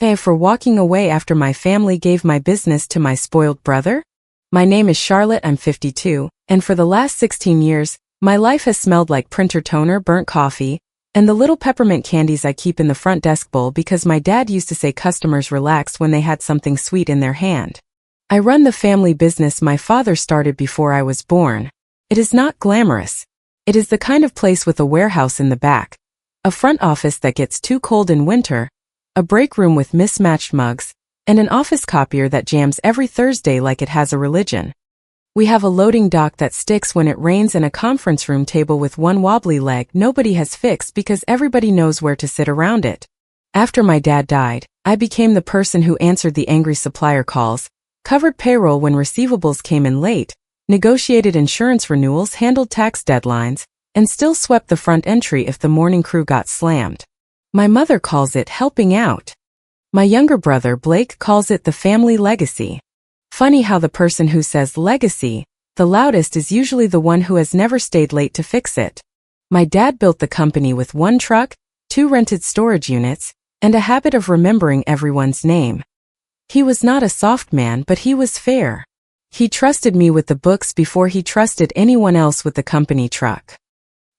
Hey, for walking away after my family gave my business to my spoiled brother? My name is Charlotte, I'm 52, and for the last 16 years, my life has smelled like printer toner, burnt coffee, and the little peppermint candies I keep in the front desk bowl because my dad used to say customers relaxed when they had something sweet in their hand. I run the family business my father started before I was born. It is not glamorous. It is the kind of place with a warehouse in the back, a front office that gets too cold in winter, a break room with mismatched mugs, and an office copier that jams every Thursday like it has a religion. We have a loading dock that sticks when it rains and a conference room table with one wobbly leg nobody has fixed because everybody knows where to sit around it. After my dad died, I became the person who answered the angry supplier calls, covered payroll when receivables came in late, negotiated insurance renewals, handled tax deadlines, and still swept the front entry if the morning crew got slammed. My mother calls it helping out. My younger brother Blake calls it the family legacy. Funny how the person who says legacy the loudest is usually the one who has never stayed late to fix it. My dad built the company with 1 truck, 2 rented storage units, and a habit of remembering everyone's name. He was not a soft man, but he was fair. He trusted me with the books before he trusted anyone else with the company truck.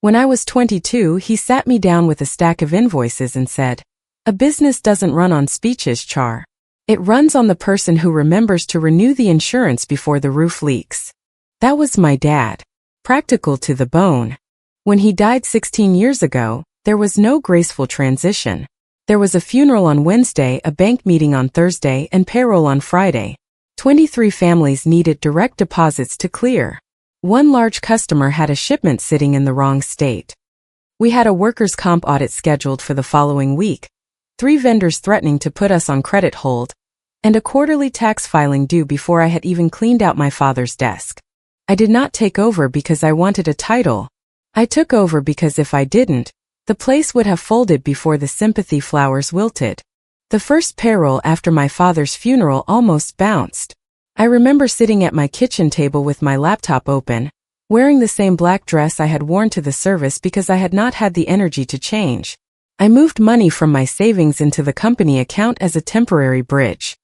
When I was 22, he sat me down with a stack of invoices and said, "A business doesn't run on speeches, Char. It runs on the person who remembers to renew the insurance before the roof leaks." That was my dad. Practical to the bone. When he died 16 years ago, there was no graceful transition. There was a funeral on Wednesday, a bank meeting on Thursday, and payroll on Friday. 23 families needed direct deposits to clear. One large customer had a shipment sitting in the wrong state. We had a workers' comp audit scheduled for the following week, 3 vendors threatening to put us on credit hold, and a quarterly tax filing due before I had even cleaned out my father's desk. I did not take over because I wanted a title. I took over because if I didn't, the place would have folded before the sympathy flowers wilted. The first payroll after my father's funeral almost bounced. I remember sitting at my kitchen table with my laptop open, wearing the same black dress I had worn to the service because I had not had the energy to change. I moved money from my savings into the company account as a temporary bridge.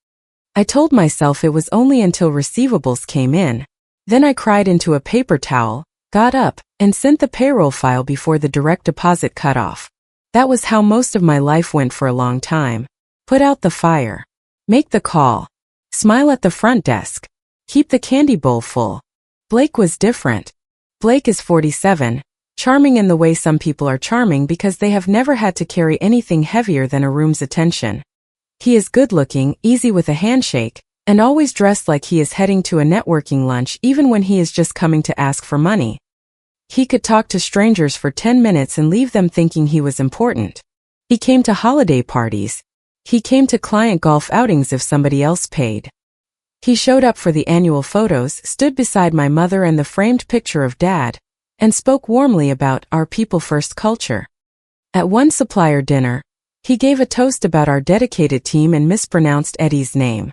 I told myself it was only until receivables came in. Then I cried into a paper towel, got up, and sent the payroll file before the direct deposit cutoff. That was how most of my life went for a long time. Put out the fire. Make the call. Smile at the front desk. Keep the candy bowl full. Blake was different. Blake is 47, charming in the way some people are charming because they have never had to carry anything heavier than a room's attention. He is good-looking, easy with a handshake, and always dressed like he is heading to a networking lunch even when he is just coming to ask for money. He could talk to strangers for 10 minutes and leave them thinking he was important. He came to holiday parties. He came to client golf outings if somebody else paid. He showed up for the annual photos, stood beside my mother and the framed picture of Dad, and spoke warmly about our people-first culture. At one supplier dinner, he gave a toast about our dedicated team and mispronounced Eddie's name.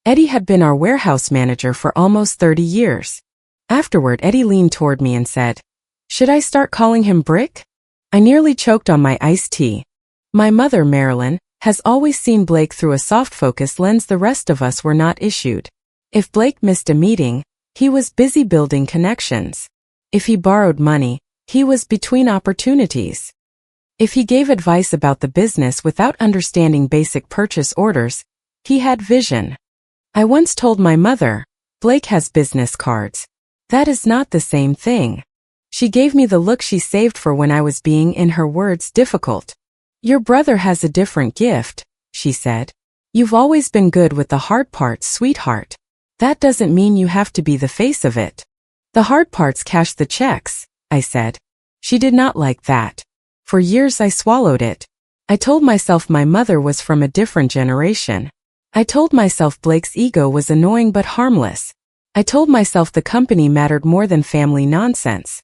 Eddie had been our warehouse manager for almost 30 years. Afterward, Eddie leaned toward me and said, "Should I start calling him Brick?" I nearly choked on my iced tea. My mother, Marilyn, has always seen Blake through a soft focus lens the rest of us were not issued. If Blake missed a meeting, he was busy building connections. If he borrowed money, he was between opportunities. If he gave advice about the business without understanding basic purchase orders, he had vision. I once told my mother, "Blake has business cards." That is not the same thing. She gave me the look she saved for when I was being, in her words, difficult. "Your brother has a different gift," she said. "You've always been good with the hard parts, sweetheart. That doesn't mean you have to be the face of it. The hard parts cash the checks," I said. She did not like that. For years I swallowed it. I told myself my mother was from a different generation. I told myself Blake's ego was annoying but harmless. I told myself the company mattered more than family nonsense.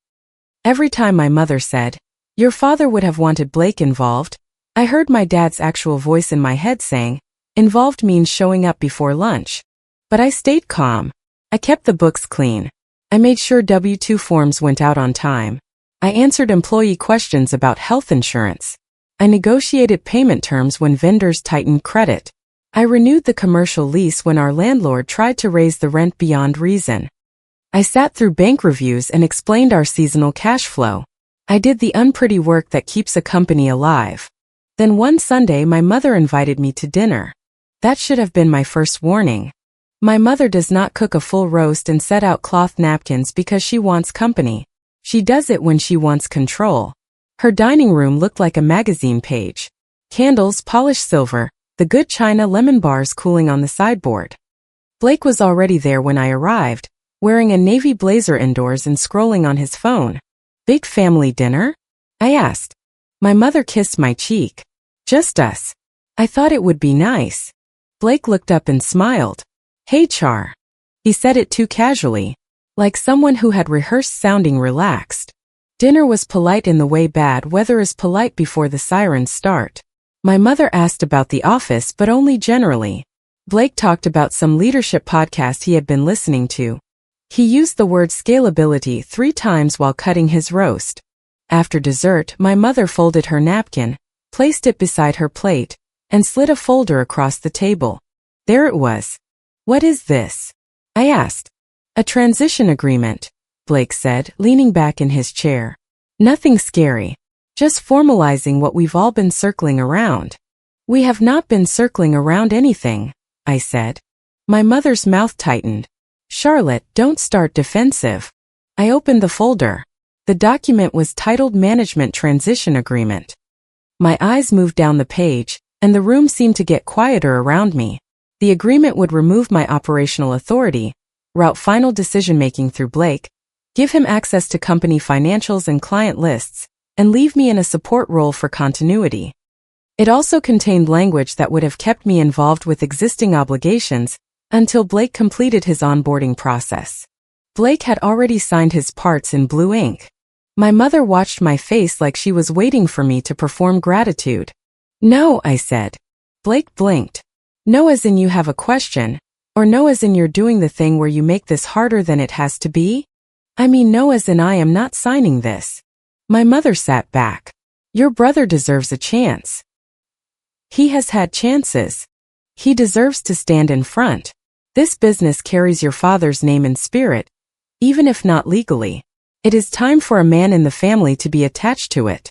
Every time my mother said, "Your father would have wanted Blake involved," I heard my dad's actual voice in my head saying, "Involved means showing up before lunch." But I stayed calm. I kept the books clean. I made sure W-2 forms went out on time. I answered employee questions about health insurance. I negotiated payment terms when vendors tightened credit. I renewed the commercial lease when our landlord tried to raise the rent beyond reason. I sat through bank reviews and explained our seasonal cash flow. I did the unpretty work that keeps a company alive. Then one Sunday my mother invited me to dinner. That should have been my first warning. My mother does not cook a full roast and set out cloth napkins because she wants company. She does it when she wants control. Her dining room looked like a magazine page. Candles, polished silver, the good china, lemon bars cooling on the sideboard. Blake was already there when I arrived, wearing a navy blazer indoors and scrolling on his phone. Big family dinner? I asked. My mother kissed my cheek. Just us. I thought it would be nice. Blake looked up and smiled. Hey Char. He said it too casually, like someone who had rehearsed sounding relaxed. Dinner was polite in the way bad weather is polite before the sirens start. My mother asked about the office but only generally. Blake talked about some leadership podcast he had been listening to. He used the word scalability 3 times while cutting his roast. After dessert, my mother folded her napkin, placed it beside her plate, and slid a folder across the table. There it was. What is this? I asked. A transition agreement, Blake said, leaning back in his chair. Nothing scary. Just formalizing what we've all been circling around. We have not been circling around anything, I said. My mother's mouth tightened. Charlotte, don't start defensive. I opened the folder. The document was titled Management Transition Agreement. My eyes moved down the page, and the room seemed to get quieter around me. The agreement would remove my operational authority, route final decision-making through Blake, give him access to company financials and client lists, and leave me in a support role for continuity. It also contained language that would have kept me involved with existing obligations until Blake completed his onboarding process. Blake had already signed his parts in blue ink. My mother watched my face like she was waiting for me to perform gratitude. No, I said. Blake blinked. No as in you have a question, or no as in you're doing the thing where you make this harder than it has to be? I mean no as in I am not signing this. My mother sat back. Your brother deserves a chance. He has had chances. He deserves to stand in front. This business carries your father's name and spirit, even if not legally. It is time for a man in the family to be attached to it.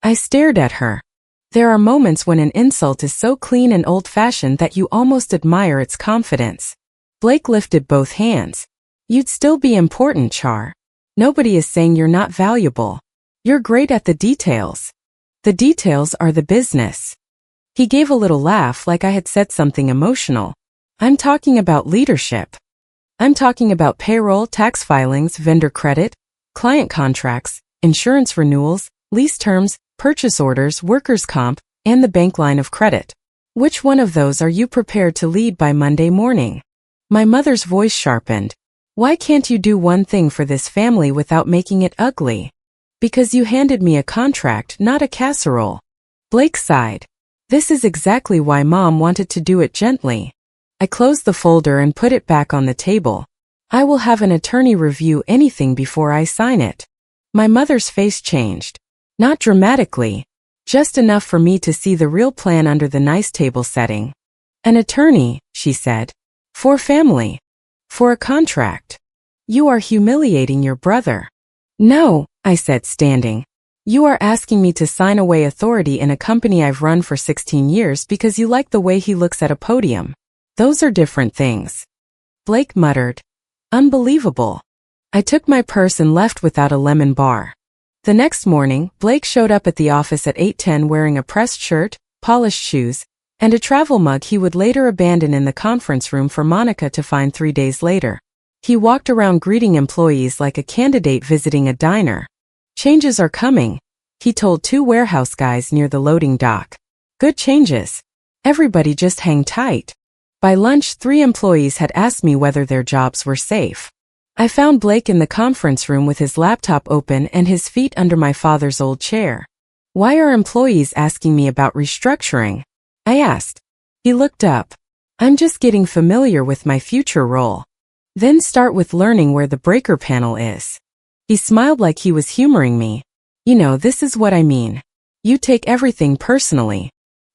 I stared at her. There are moments when an insult is so clean and old-fashioned that you almost admire its confidence. Blake lifted both hands. You'd still be important, Char. Nobody is saying you're not valuable. You're great at the details. The details are the business. He gave a little laugh like I had said something emotional. I'm talking about leadership. I'm talking about payroll, tax filings, vendor credit, client contracts, insurance renewals, lease terms, purchase orders, workers' comp, and the bank line of credit. Which one of those are you prepared to lead by Monday morning? My mother's voice sharpened. Why can't you do one thing for this family without making it ugly? Because you handed me a contract, not a casserole. Blake sighed. This is exactly why Mom wanted to do it gently. I closed the folder and put it back on the table. I will have an attorney review anything before I sign it. My mother's face changed. Not dramatically. Just enough for me to see the real plan under the nice table setting. An attorney, she said. For family. For a contract. You are humiliating your brother. No, I said, standing. You are asking me to sign away authority in a company I've run for 16 years because you like the way he looks at a podium. Those are different things. Blake muttered. Unbelievable. I took my purse and left without a lemon bar. The next morning, Blake showed up at the office at 8:10 wearing a pressed shirt, polished shoes, and a travel mug he would later abandon in the conference room for Monica to find 3 days later. He walked around greeting employees like a candidate visiting a diner. Changes are coming, he told 2 warehouse guys near the loading dock. Good changes. Everybody just hang tight. By lunch, 3 employees had asked me whether their jobs were safe. I found Blake in the conference room with his laptop open and his feet under my father's old chair. Why are employees asking me about restructuring? I asked. He looked up. I'm just getting familiar with my future role. Then start with learning where the breaker panel is. He smiled like he was humoring me. You know, this is what I mean. You take everything personally.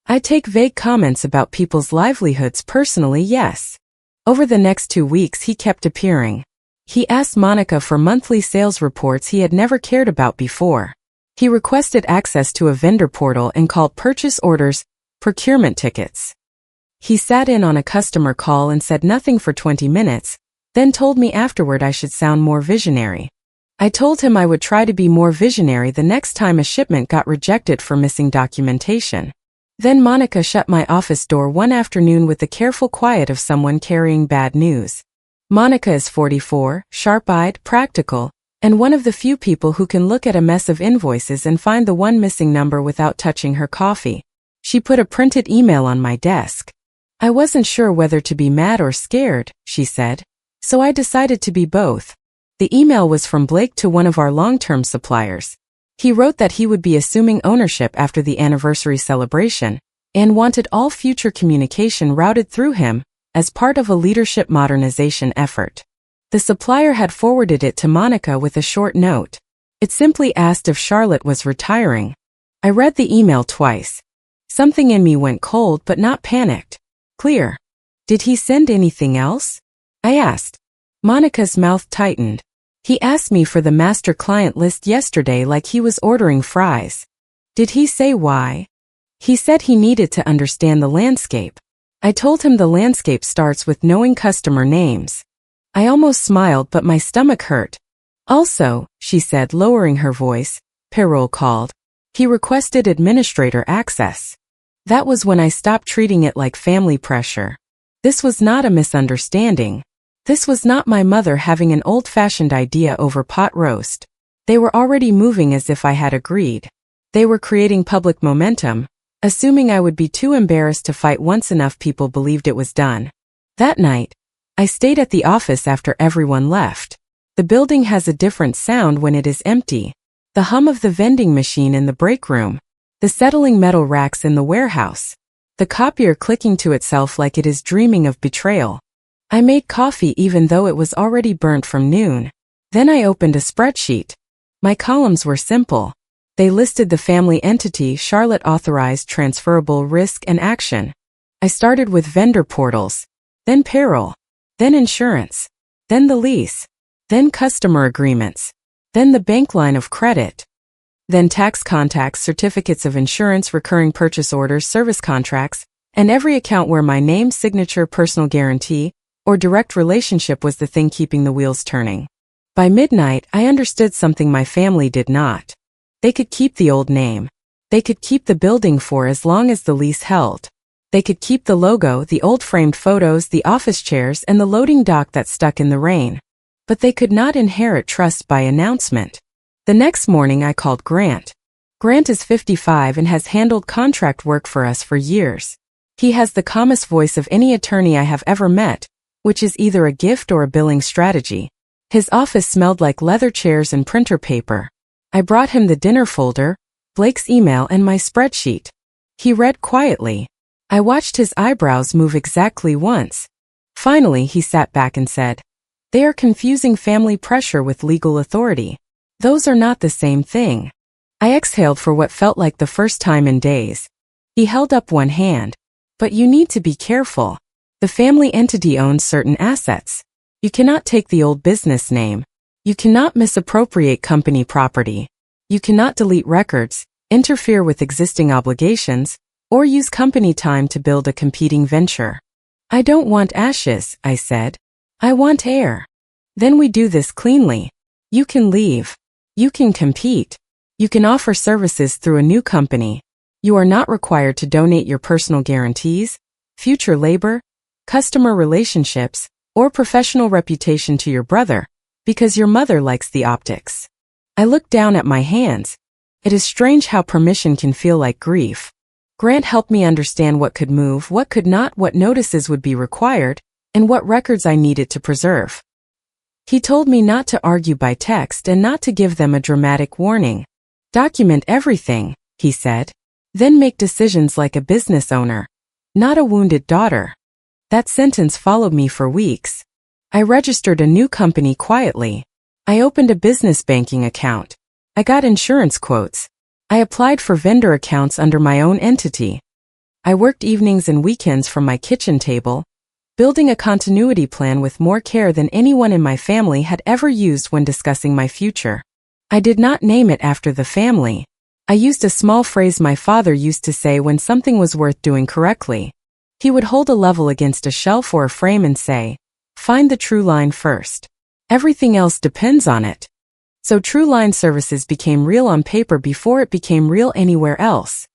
I take vague comments about people's livelihoods personally, yes. Over the next 2 weeks he kept appearing. He asked Monica for monthly sales reports he had never cared about before. He requested access to a vendor portal and called purchase orders procurement tickets. He sat in on a customer call and said nothing for 20 minutes, then told me afterward I should sound more visionary. I told him I would try to be more visionary the next time a shipment got rejected for missing documentation. Then Monica shut my office door one afternoon with the careful quiet of someone carrying bad news. Monica is 44, sharp-eyed, practical, and one of the few people who can look at a mess of invoices and find the one missing number without touching her coffee. She put a printed email on my desk. I wasn't sure whether to be mad or scared, she said, so I decided to be both. The email was from Blake to one of our long-term suppliers. He wrote that he would be assuming ownership after the anniversary celebration and wanted all future communication routed through him as part of a leadership modernization effort. The supplier had forwarded it to Monica with a short note. It simply asked if Charlotte was retiring. I read the email twice. Something in me went cold but not panicked. Clear. Did he send anything else? I asked. Monica's mouth tightened. He asked me for the master client list yesterday like he was ordering fries. Did he say why? He said he needed to understand the landscape. I told him the landscape starts with knowing customer names. I almost smiled but my stomach hurt. Also, she said, lowering her voice, payroll called. He requested administrator access. That was when I stopped treating it like family pressure. This was not a misunderstanding. This was not my mother having an old-fashioned idea over pot roast. They were already moving as if I had agreed. They were creating public momentum, assuming I would be too embarrassed to fight once enough people believed it was done. That night, I stayed at the office after everyone left. The building has a different sound when it is empty. The hum of the vending machine in the break room. The settling metal racks in the warehouse. The copier clicking to itself like it is dreaming of betrayal. I made coffee even though it was already burnt from noon. Then I opened a spreadsheet. My columns were simple. They listed the family entity Charlotte authorized transferable risk and action. I started with vendor portals, then payroll, then insurance, then the lease, then customer agreements, then the bank line of credit, then tax contacts, certificates of insurance, recurring purchase orders, service contracts, and every account where my name, signature, personal guarantee, or direct relationship was the thing keeping the wheels turning. By midnight, I understood something my family did not. They could keep the old name. They could keep the building for as long as the lease held. They could keep the logo, the old framed photos, the office chairs, and the loading dock that stuck in the rain. But they could not inherit trust by announcement. The next morning I called Grant. Grant is 55 and has handled contract work for us for years. He has the calmest voice of any attorney I have ever met, which is either a gift or a billing strategy. His office smelled like leather chairs and printer paper. I brought him the dinner folder, Blake's email, and my spreadsheet. He read quietly. I watched his eyebrows move exactly once. Finally, he sat back and said, "They are confusing family pressure with legal authority. Those are not the same thing." I exhaled for what felt like the first time in days. He held up one hand. "But you need to be careful. The family entity owns certain assets. You cannot take the old business name. You cannot misappropriate company property. You cannot delete records, interfere with existing obligations, or use company time to build a competing venture." "I don't want ashes," I said. "I want air. Then we do this cleanly. You can leave. You can compete. You can offer services through a new company. You are not required to donate your personal guarantees, future labor, customer relationships, or professional reputation to your brother, because your mother likes the optics." I looked down at my hands. It is strange how permission can feel like grief. Grant helped me understand what could move, what could not, what notices would be required, and what records I needed to preserve. He told me not to argue by text and not to give them a dramatic warning. "Document everything," he said. "Then make decisions like a business owner, not a wounded daughter." That sentence followed me for weeks. I registered a new company quietly. I opened a business banking account. I got insurance quotes. I applied for vendor accounts under my own entity. I worked evenings and weekends from my kitchen table, building a continuity plan with more care than anyone in my family had ever used when discussing my future. I did not name it after the family. I used a small phrase my father used to say when something was worth doing correctly. He would hold a level against a shelf or a frame and say, "Find the true line first. Everything else depends on it." So True Line Services became real on paper before it became real anywhere else.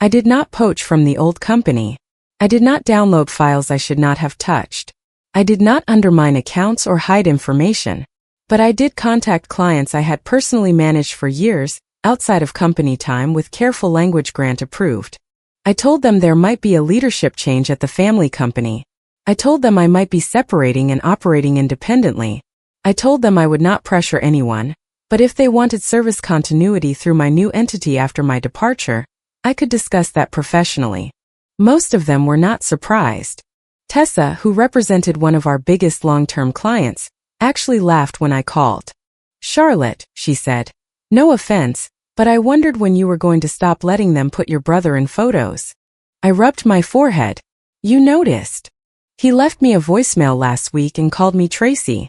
I did not poach from the old company. I did not download files I should not have touched. I did not undermine accounts or hide information. But I did contact clients I had personally managed for years, outside of company time with careful language grant approved. I told them there might be a leadership change at the family company. I told them I might be separating and operating independently. I told them I would not pressure anyone, but if they wanted service continuity through my new entity after my departure, I could discuss that professionally. Most of them were not surprised. Tessa, who represented one of our biggest long-term clients, actually laughed when I called. "Charlotte," she said, "no offense, but I wondered when you were going to stop letting them put your brother in photos." I rubbed my forehead. "You noticed. He left me a voicemail last week and called me Tracy."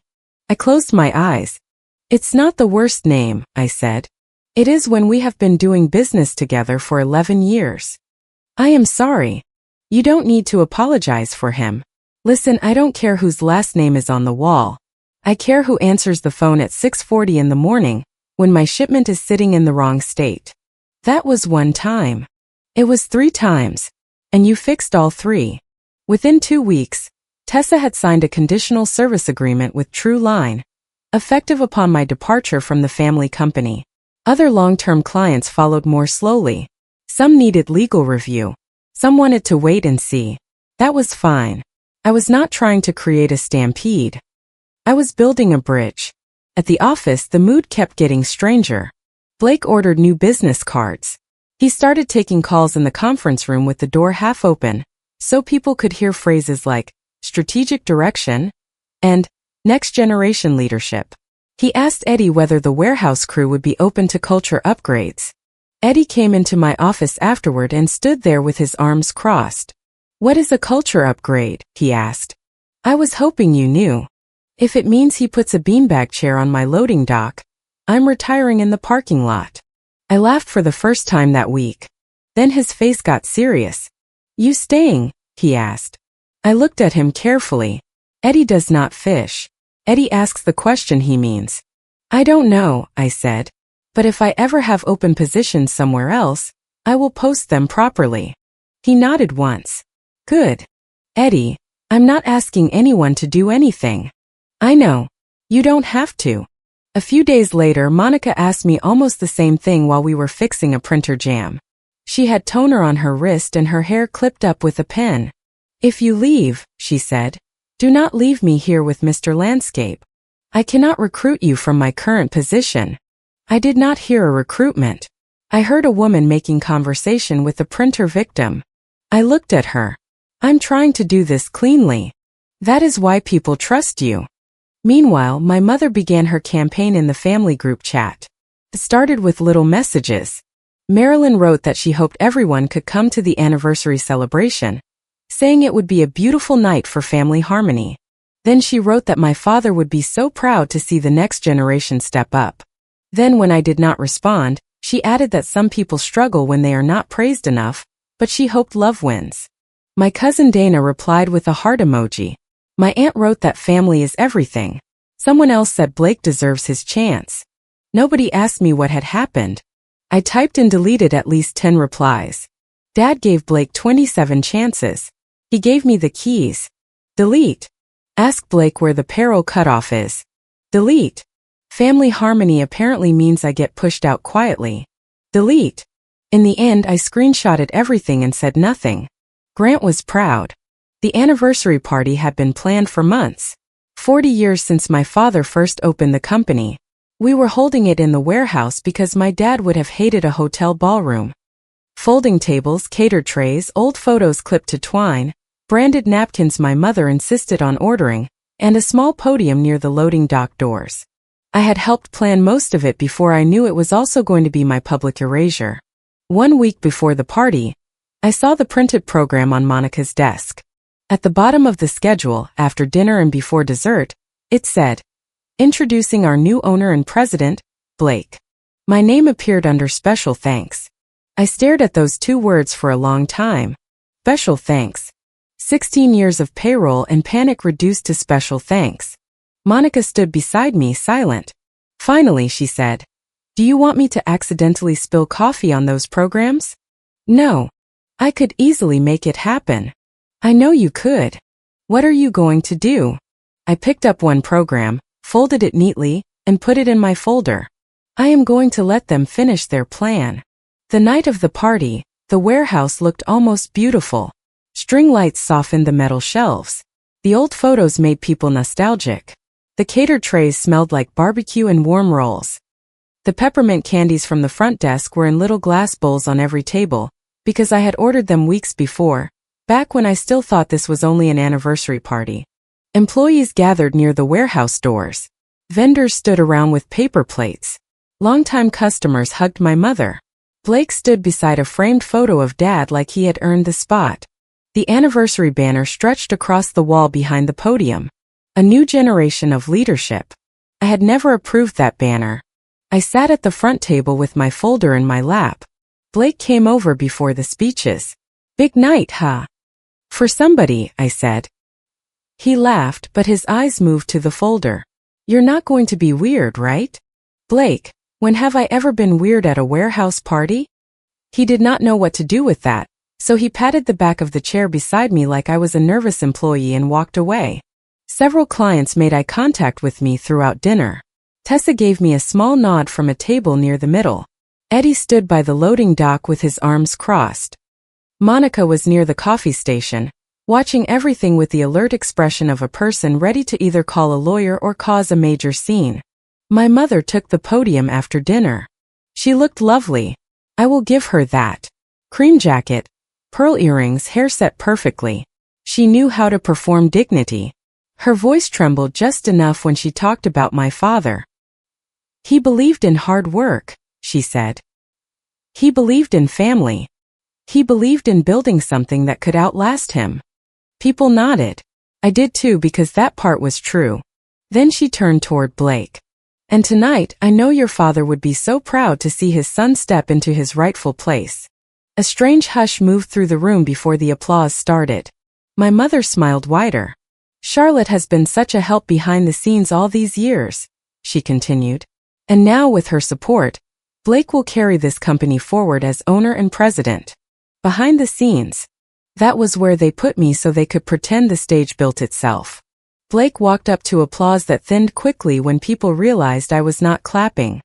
I closed my eyes. "It's not the worst name," I said. "It is when we have been doing business together for 11 years. I am sorry. You don't need to apologize for him. Listen, I don't care whose last name is on the wall. I care who answers the phone at 6:40 in the morning, when my shipment is sitting in the wrong state. That was one time. It was 3 times. And you fixed all 3. Within 2 weeks, Tessa had signed a conditional service agreement with True Line, effective upon my departure from the family company. Other long-term clients followed more slowly. Some needed legal review. Some wanted to wait and see. That was fine. I was not trying to create a stampede. I was building a bridge. At the office, the mood kept getting stranger. Blake ordered new business cards. He started taking calls in the conference room with the door half open, so people could hear phrases like strategic direction and next generation leadership. He asked Eddie whether the warehouse crew would be open to culture upgrades. Eddie came into my office afterward and stood there with his arms crossed. "What is a culture upgrade?" he asked. "I was hoping you knew. If it means he puts a beanbag chair on my loading dock, I'm retiring in the parking lot." I laughed for the first time that week. Then his face got serious. "You staying?" he asked. I looked at him carefully. Eddie does not fish. Eddie asks the question he means. "I don't know," I said. "But if I ever have open positions somewhere else, I will post them properly." He nodded once. "Good. Eddie, I'm not asking anyone to do anything." "I know. You don't have to." A few days later, Monica asked me almost the same thing while we were fixing a printer jam. She had toner on her wrist and her hair clipped up with a pen. "If you leave," she said, "do not leave me here with Mr. Landscape. I cannot recruit you from my current position." I did not hear a recruitment. I heard a woman making conversation with a printer victim. I looked at her. "I'm trying to do this cleanly. That is why people trust you." Meanwhile, my mother began her campaign in the family group chat. It started with little messages. Marilyn wrote that she hoped everyone could come to the anniversary celebration, saying it would be a beautiful night for family harmony. Then she wrote that my father would be so proud to see the next generation step up. Then when I did not respond, she added that some people struggle when they are not praised enough, but she hoped love wins. My cousin Dana replied with a heart emoji. My aunt wrote that family is everything. Someone else said Blake deserves his chance. Nobody asked me what had happened. I typed and deleted at least 10 replies. Dad gave Blake 27 chances. He gave me the keys. Delete. Ask Blake where the peril cutoff is. Delete. Family harmony apparently means I get pushed out quietly. Delete. In the end, I screenshotted everything and said nothing. Grant was proud. The anniversary party had been planned for months. 40 years since my father first opened the company. We were holding it in the warehouse because my dad would have hated a hotel ballroom. Folding tables, cater trays, old photos clipped to twine, branded napkins my mother insisted on ordering, and a small podium near the loading dock doors. I had helped plan most of it before I knew it was also going to be my public erasure. 1 week before the party, I saw the printed program on Monica's desk. At the bottom of the schedule, after dinner and before dessert, it said, "Introducing our new owner and president, Blake." My name appeared under special thanks. I stared at those two words for a long time. Special thanks. 16 years of payroll and panic reduced to special thanks. Monica stood beside me, silent. Finally, she said, "Do you want me to accidentally spill coffee on those programs?" "No. I could easily make it happen." "I know you could. What are you going to do?" I picked up one program, folded it neatly, and put it in my folder. I am going to let them finish their plan. The night of the party, the warehouse looked almost beautiful. String lights softened the metal shelves. The old photos made people nostalgic. The cater trays smelled like barbecue and warm rolls. The peppermint candies from the front desk were in little glass bowls on every table, because I had ordered them weeks before, back when I still thought this was only an anniversary party. Employees gathered near the warehouse doors. Vendors stood around with paper plates. Longtime customers hugged my mother. Blake stood beside a framed photo of Dad like he had earned the spot. The anniversary banner stretched across the wall behind the podium. A new generation of leadership. I had never approved that banner. I sat at the front table with my folder in my lap. Blake came over before the speeches. "Big night, huh?" "For somebody," I said. He laughed, but his eyes moved to the folder. "You're not going to be weird, right?" "Blake, when have I ever been weird at a warehouse party?" He did not know what to do with that, so he patted the back of the chair beside me like I was a nervous employee and walked away. Several clients made eye contact with me throughout dinner. Tessa gave me a small nod from a table near the middle. Eddie stood by the loading dock with his arms crossed. Monica was near the coffee station, watching everything with the alert expression of a person ready to either call a lawyer or cause a major scene. My mother took the podium after dinner. She looked lovely. I will give her that. Cream jacket, pearl earrings, hair set perfectly. She knew how to perform dignity. Her voice trembled just enough when she talked about my father. "He believed in hard work," she said. "He believed in family. He believed in building something that could outlast him." People nodded. I did too, because that part was true. Then she turned toward Blake. "And tonight, I know your father would be so proud to see his son step into his rightful place." A strange hush moved through the room before the applause started. My mother smiled wider. "Charlotte has been such a help behind the scenes all these years," she continued. "And now with her support, Blake will carry this company forward as owner and president." Behind the scenes. That was where they put me so they could pretend the stage built itself. Blake walked up to applause that thinned quickly when people realized I was not clapping.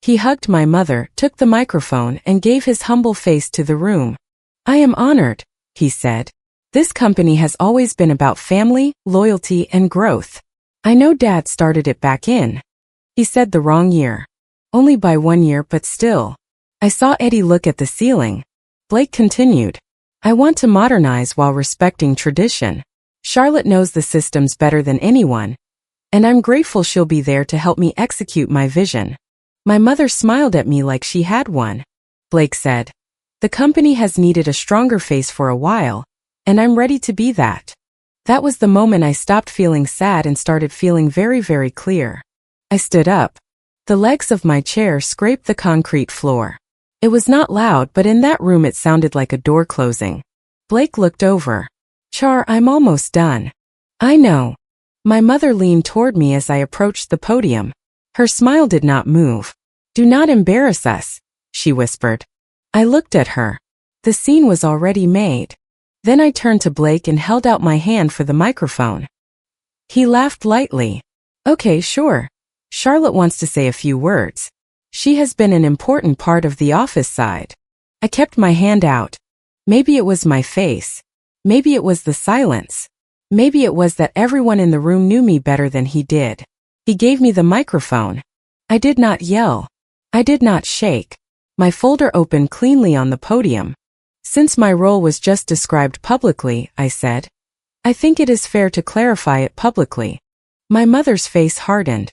He hugged my mother, took the microphone, and gave his humble face to the room. "I am honored," he said. "This company has always been about family, loyalty, and growth. I know Dad started it back in." He said the wrong year. Only by 1 year, but still. I saw Eddie look at the ceiling. Blake continued. "I want to modernize while respecting tradition. Charlotte knows the systems better than anyone, and I'm grateful she'll be there to help me execute my vision." My mother smiled at me like she had one. Blake said, "The company has needed a stronger face for a while, and I'm ready to be that." That was the moment I stopped feeling sad and started feeling very, very clear. I stood up. The legs of my chair scraped the concrete floor. It was not loud, but in that room it sounded like a door closing. Blake looked over. "Char, I'm almost done." "I know." My mother leaned toward me as I approached the podium. Her smile did not move. "Do not embarrass us," she whispered. I looked at her. The scene was already made. Then I turned to Blake and held out my hand for the microphone. He laughed lightly. "Okay, sure. Charlotte wants to say a few words. She has been an important part of the office side." I kept my hand out. Maybe it was my face. Maybe it was the silence. Maybe it was that everyone in the room knew me better than he did. He gave me the microphone. I did not yell. I did not shake. My folder opened cleanly on the podium. "Since my role was just described publicly," I said, "I think it is fair to clarify it publicly." My mother's face hardened.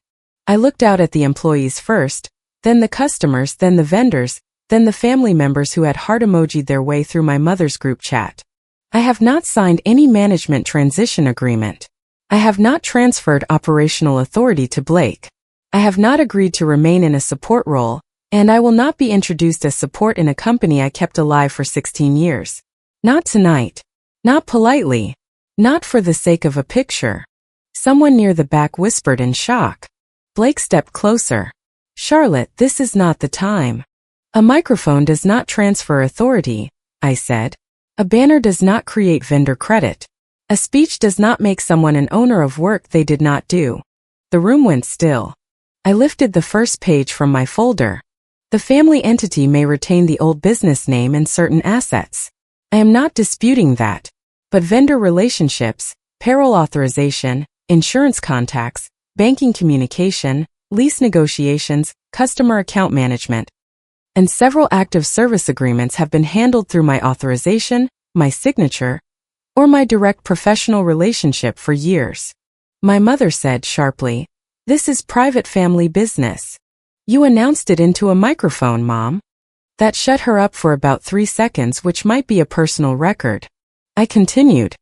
I looked out at the employees first, then the customers, then the vendors, then the family members who had heart emojied their way through my mother's group chat. I have not signed any management transition agreement. I have not transferred operational authority to Blake. I have not agreed to remain in a support role, and I will not be introduced as support in a company I kept alive for 16 years. Not tonight. Not politely. Not for the sake of a picture. Someone near the back whispered in shock. Blake stepped closer. Charlotte, this is not the time. A microphone does not transfer authority, I said. A banner does not create vendor credit. A speech does not make someone an owner of work they did not do. The room went still. I lifted the first page from my folder. The family entity may retain the old business name and certain assets. I am not disputing that. But vendor relationships, payroll authorization, insurance contacts, banking communication, lease negotiations, customer account management, and several active service agreements have been handled through my authorization, my signature, or my direct professional relationship for years. My mother said sharply, "This is private family business. You announced it into a microphone, Mom." That shut her up for about 3 seconds, which might be a personal record. I continued.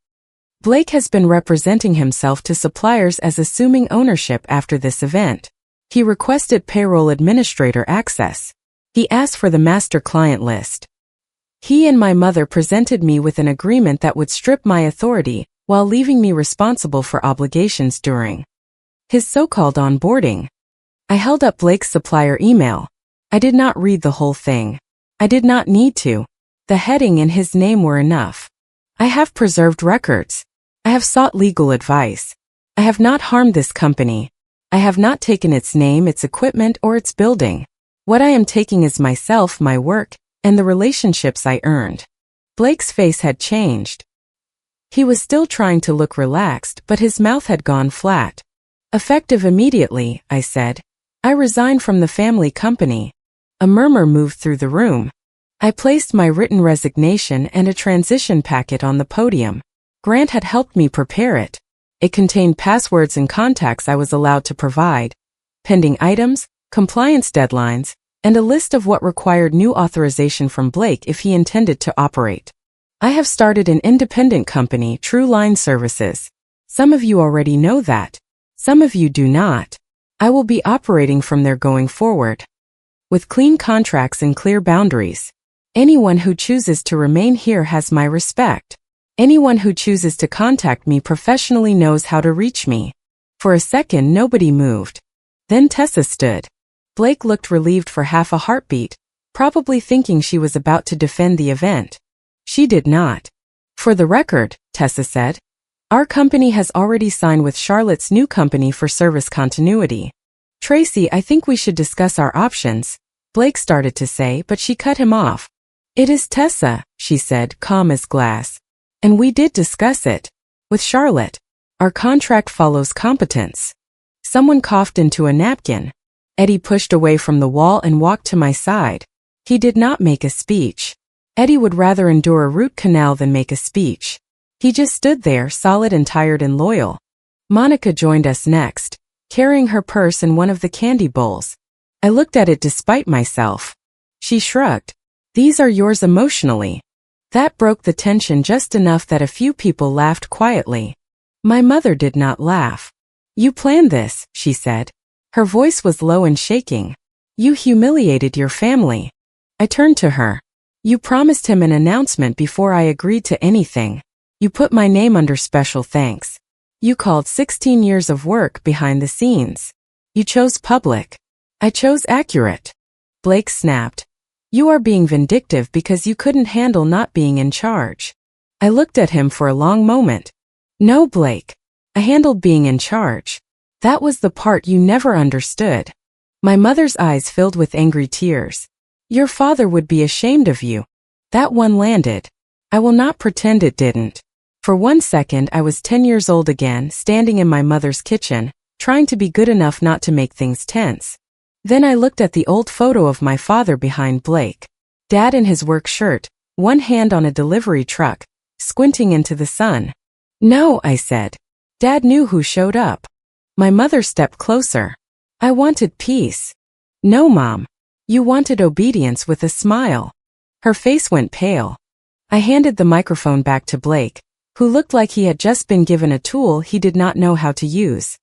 Blake has been representing himself to suppliers as assuming ownership after this event. He requested payroll administrator access. He asked for the master client list. He and my mother presented me with an agreement that would strip my authority while leaving me responsible for obligations during his so-called onboarding. I held up Blake's supplier email. I did not read the whole thing. I did not need to. The heading and his name were enough. I have preserved records. I have sought legal advice. I have not harmed this company. I have not taken its name, its equipment, or its building. What I am taking is myself, my work, and the relationships I earned. Blake's face had changed. He was still trying to look relaxed, but his mouth had gone flat. Effective immediately, I said. I resigned from the family company. A murmur moved through the room. I placed my written resignation and a transition packet on the podium. Grant had helped me prepare it. It contained passwords and contacts I was allowed to provide, pending items, compliance deadlines, and a list of what required new authorization from Blake if he intended to operate. I have started an independent company, True Line Services. Some of you already know that. Some of you do not. I will be operating from there going forward, with clean contracts and clear boundaries. Anyone who chooses to remain here has my respect. Anyone who chooses to contact me professionally knows how to reach me. For a second, nobody moved. Then Tessa stood. Blake looked relieved for half a heartbeat, probably thinking she was about to defend the event. She did not. For the record, Tessa said, our company has already signed with Charlotte's new company for service continuity. Tracy, I think we should discuss our options, Blake started to say, but she cut him off. It is Tessa, she said, calm as glass. And we did discuss it. With Charlotte. Our contract follows competence. Someone coughed into a napkin. Eddie pushed away from the wall and walked to my side. He did not make a speech. Eddie would rather endure a root canal than make a speech. He just stood there, solid and tired and loyal. Monica joined us next, carrying her purse and one of the candy bowls. I looked at it despite myself. She shrugged. These are yours emotionally. That broke the tension just enough that a few people laughed quietly. My mother did not laugh. You planned this, she said. Her voice was low and shaking. You humiliated your family. I turned to her. You promised him an announcement before I agreed to anything. You put my name under special thanks. You called 16 years of work behind the scenes. You chose public. I chose accurate. Blake snapped. You are being vindictive because you couldn't handle not being in charge. I looked at him for a long moment. No, Blake. I handled being in charge. That was the part you never understood. My mother's eyes filled with angry tears. Your father would be ashamed of you. That one landed. I will not pretend it didn't. For 1 second I was 10 years old again, standing in my mother's kitchen, trying to be good enough not to make things tense. Then I looked at the old photo of my father behind Blake. Dad in his work shirt, one hand on a delivery truck, squinting into the sun. No, I said. Dad knew who showed up. My mother stepped closer. I wanted peace. No, Mom. You wanted obedience with a smile. Her face went pale. I handed the microphone back to Blake, who looked like he had just been given a tool he did not know how to use.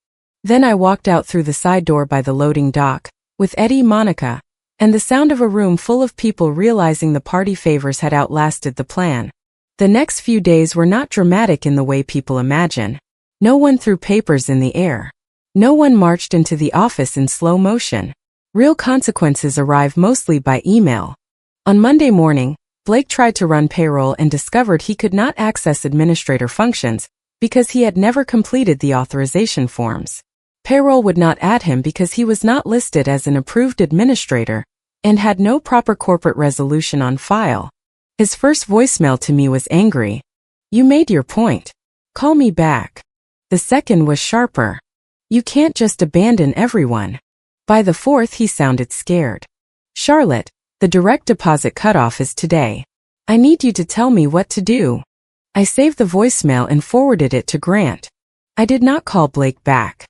Then I walked out through the side door by the loading dock, with Eddie, Monica, and the sound of a room full of people realizing the party favors had outlasted the plan. The next few days were not dramatic in the way people imagine. No one threw papers in the air. No one marched into the office in slow motion. Real consequences arrive mostly by email. On Monday morning, Blake tried to run payroll and discovered he could not access administrator functions because he had never completed the authorization forms. Payroll would not add him because he was not listed as an approved administrator and had no proper corporate resolution on file. His first voicemail to me was angry. "You made your point. Call me back." The second was sharper. "You can't just abandon everyone." By the fourth, he sounded scared. "Charlotte, the direct deposit cutoff is today. I need you to tell me what to do." I saved the voicemail and forwarded it to Grant. I did not call Blake back.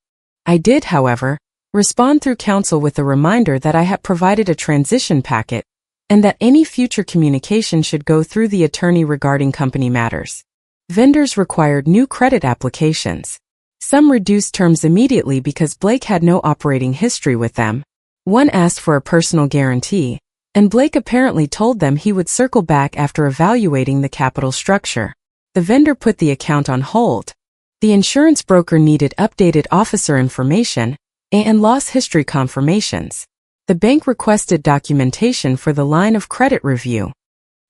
I did, however, respond through counsel with a reminder that I had provided a transition packet and that any future communication should go through the attorney regarding company matters. Vendors required new credit applications. Some reduced terms immediately because Blake had no operating history with them. One asked for a personal guarantee, and Blake apparently told them he would circle back after evaluating the capital structure. The vendor put the account on hold. The insurance broker needed updated officer information and loss history confirmations. The bank requested documentation for the line of credit review.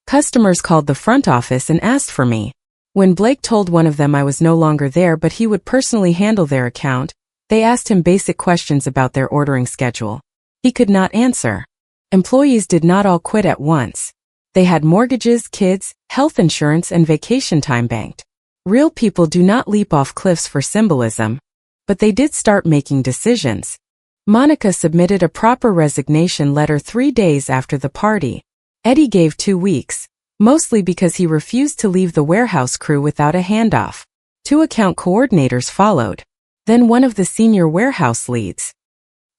Customers called the front office and asked for me. When Blake told one of them I was no longer there but he would personally handle their account, they asked him basic questions about their ordering schedule. He could not answer. Employees did not all quit at once. They had mortgages, kids, health insurance, and vacation time banked. Real people do not leap off cliffs for symbolism, but they did start making decisions. Monica submitted a proper resignation letter 3 days after the party. Eddie gave 2 weeks, mostly because he refused to leave the warehouse crew without a handoff. 2 account coordinators followed, then one of the senior warehouse leads.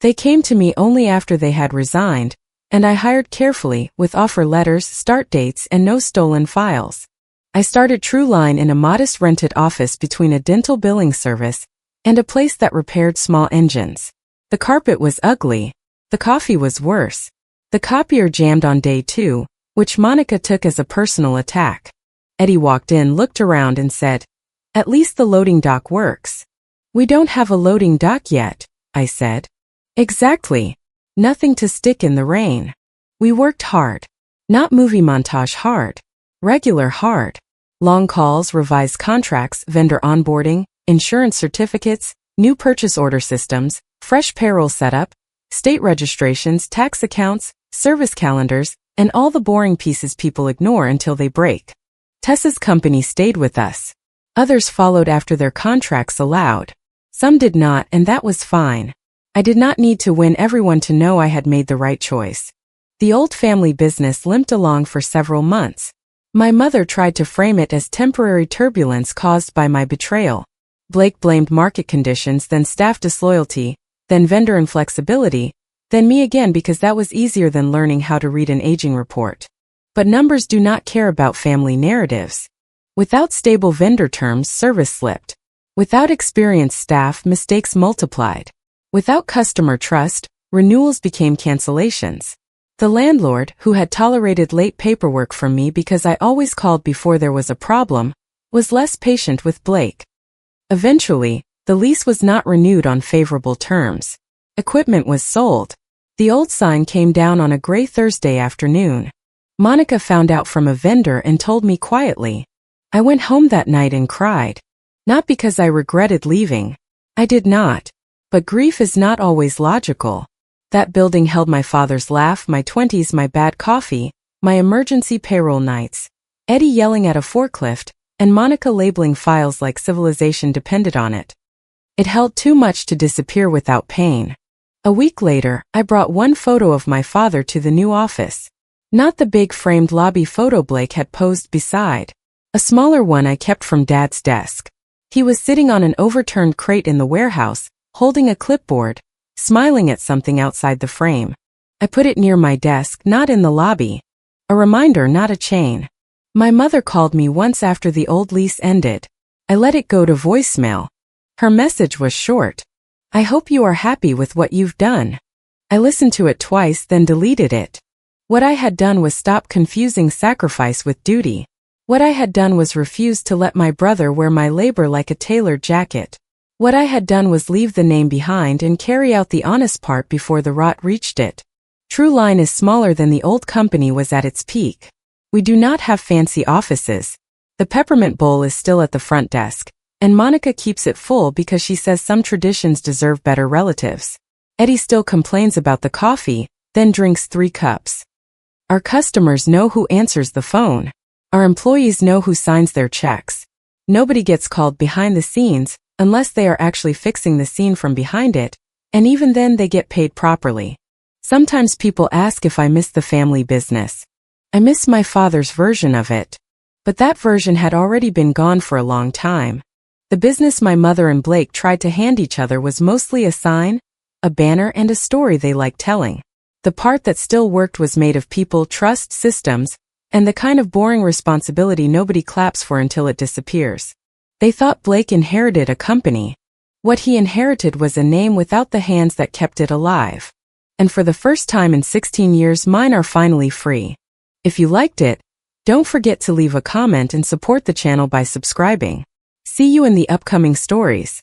They came to me only after they had resigned, and I hired carefully, with offer letters, start dates, and no stolen files. I started Trueline in a modest rented office between a dental billing service and a place that repaired small engines. The carpet was ugly. The coffee was worse. The copier jammed on day 2, which Monica took as a personal attack. Eddie walked in, looked around, and said, "At least the loading dock works." "We don't have a loading dock yet," I said. "Exactly. Nothing to stick in the rain. We worked hard. Not movie montage hard. Regular hard. Long calls, revised contracts, vendor onboarding, insurance certificates, new purchase order systems, fresh payroll setup, state registrations, tax accounts, service calendars, and all the boring pieces people ignore until they break. Tessa's company stayed with us. Others followed after their contracts allowed. Some did not, and that was fine. I did not need to win everyone to know I had made the right choice. The old family business limped along for several months. My mother tried to frame it as temporary turbulence caused by my betrayal. Blake blamed market conditions, then staff disloyalty, then vendor inflexibility, then me again because that was easier than learning how to read an aging report. But numbers do not care about family narratives. Without stable vendor terms, service slipped. Without experienced staff, mistakes multiplied. Without customer trust, renewals became cancellations. The landlord, who had tolerated late paperwork from me because I always called before there was a problem, was less patient with Blake. Eventually, the lease was not renewed on favorable terms. Equipment was sold. The old sign came down on a gray Thursday afternoon. Monica found out from a vendor and told me quietly. I went home that night and cried. Not because I regretted leaving. I did not. But grief is not always logical. That building held my father's laugh, my 20s, my bad coffee, my emergency payroll nights, Eddie yelling at a forklift, and Monica labeling files like civilization depended on it. It held too much to disappear without pain. A week later, I brought one photo of my father to the new office. Not the big framed lobby photo Blake had posed beside. A smaller one I kept from Dad's desk. He was sitting on an overturned crate in the warehouse, holding a clipboard, smiling at something outside the frame. I put it near my desk, not in the lobby. A reminder, not a chain. My mother called me once after the old lease ended. I let it go to voicemail. Her message was short. I hope you are happy with what you've done. I listened to it twice, then deleted it. What I had done was stop confusing sacrifice with duty. What I had done was refuse to let my brother wear my labor like a tailored jacket. What I had done was leave the name behind and carry out the honest part before the rot reached it. True Line is smaller than the old company was at its peak. We do not have fancy offices. The peppermint bowl is still at the front desk, and Monica keeps it full because she says some traditions deserve better relatives. Eddie still complains about the coffee, then drinks 3 cups. Our customers know who answers the phone. Our employees know who signs their checks. Nobody gets called behind the scenes unless they are actually fixing the scene from behind it, and even then they get paid properly. Sometimes people ask if I miss the family business. I miss my father's version of it. But that version had already been gone for a long time. The business my mother and Blake tried to hand each other was mostly a sign, a banner, and a story they liked telling. The part that still worked was made of people, trust, systems, and the kind of boring responsibility nobody claps for until it disappears. They thought Blake inherited a company. What he inherited was a name without the hands that kept it alive. And for the first time in 16 years, mine are finally free. If you liked it, don't forget to leave a comment and support the channel by subscribing. See you in the upcoming stories.